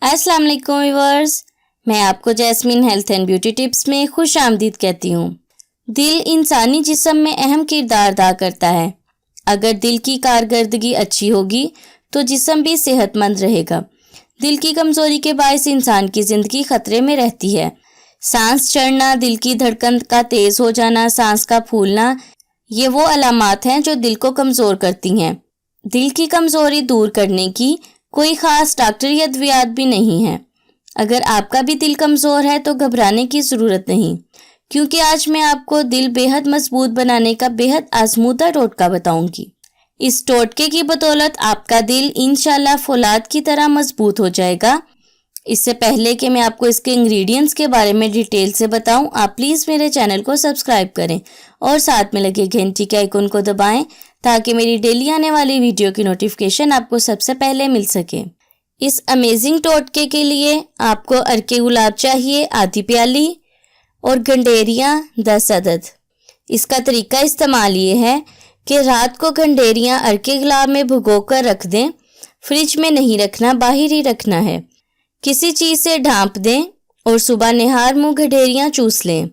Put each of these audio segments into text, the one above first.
अस्सलाम वालेकुम व्यूअर्स, मैं आपको Jasmine health and beauty tips में खुश आमदीद कहती हूँ। दिल इंसानी जिस्म में अहम किरदार अदा करता है। अगर दिल की कारकर्दगी अच्छी होगी तो जिस्म भी सेहतमंद रहेगा। दिल की कमज़ोरी के बायस इंसान की ज़िंदगी खतरे में रहती है। सांस चढ़ना, दिल की धड़कन का तेज़ हो जाना, सांस का फूलना, ये वो अलामात हैं जो दिल को कमज़ोर करती हैं। दिल की कमज़ोरी दूर करने की कोई ख़ास डॉक्टरी अद्वियात भी नहीं है। अगर आपका भी दिल कमज़ोर है तो घबराने की ज़रूरत नहीं, क्योंकि आज मैं आपको दिल बेहद मजबूत बनाने का बेहद आजमूदा टोटका बताऊंगी। इस टोटके की बदौलत आपका दिल इंशाल्लाह फौलाद की तरह मजबूत हो जाएगा। इससे पहले कि मैं आपको इसके इंग्रेडिएंट्स के बारे में डिटेल से बताऊं, आप प्लीज़ मेरे चैनल को सब्सक्राइब करें और साथ में लगे घंटी के आइकन को दबाएं ताकि मेरी डेली आने वाली वीडियो की नोटिफिकेशन आपको सबसे पहले मिल सके। इस अमेजिंग टोटके के लिए आपको अरके गुलाब चाहिए आधी प्याली और गंडेरियाँ 10 अदद। इसका तरीका इस्तेमाल ये है कि रात को गंडेरियाँ अरके गुलाब में भिगोकर रख दें। फ्रिज में नहीं रखना, बाहर ही रखना है। किसी चीज़ से ढांप दें और सुबह निहार मुँह गंडेरियाँ चूस लें।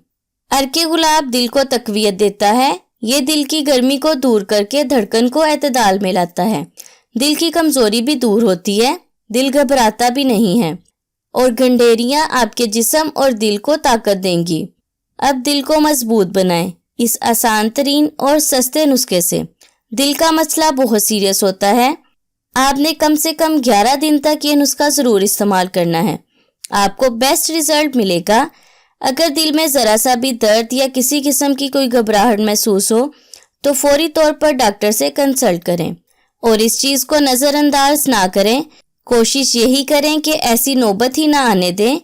अरके गुलाब दिल को तकवीयत देता है। ये दिल की गर्मी को दूर करके धड़कन को एतदाल में लाता है। दिल की कमज़ोरी भी दूर होती है, दिल घबराता भी नहीं है। और गंडेरियाँ आपके जिस्म और दिल को ताकत देंगी। अब दिल को मजबूत बनाएं इस आसान तरीन और सस्ते नुस्खे से। दिल का मसला बहुत सीरियस होता है। आपने कम से कम 11 दिन तक ये नुस्खा ज़रूर इस्तेमाल करना है। आपको बेस्ट रिजल्ट मिलेगा। अगर दिल में ज़रा सा भी दर्द या किसी किस्म की कोई घबराहट महसूस हो तो फौरी तौर पर डॉक्टर से कंसल्ट करें और इस चीज़ को नज़रअंदाज ना करें। कोशिश यही करें कि ऐसी नौबत ही ना आने दें।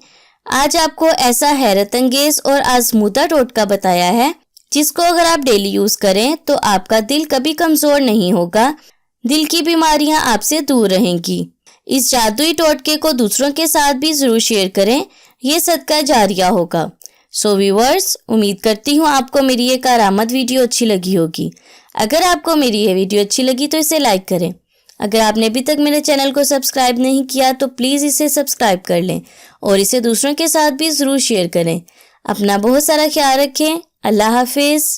आज आपको ऐसा हैरत अंगेज और आजमूदा टोटका बताया है जिसको अगर आप डेली यूज़ करें तो आपका दिल कभी कमज़ोर नहीं होगा। दिल की बीमारियां आपसे दूर रहेंगी। इस जादुई टोटके को दूसरों के साथ भी ज़रूर शेयर करें, ये सदका जारिया होगा। सो व्यूअर्स, उम्मीद करती हूँ आपको मेरी ये कारामद वीडियो अच्छी लगी होगी। अगर आपको मेरी ये वीडियो अच्छी लगी तो इसे लाइक करें। अगर आपने अभी तक मेरे चैनल को सब्सक्राइब नहीं किया तो प्लीज़ इसे सब्सक्राइब कर लें और इसे दूसरों के साथ भी ज़रूर शेयर करें। अपना बहुत सारा ख्याल रखें। अल्लाह हाफिज़।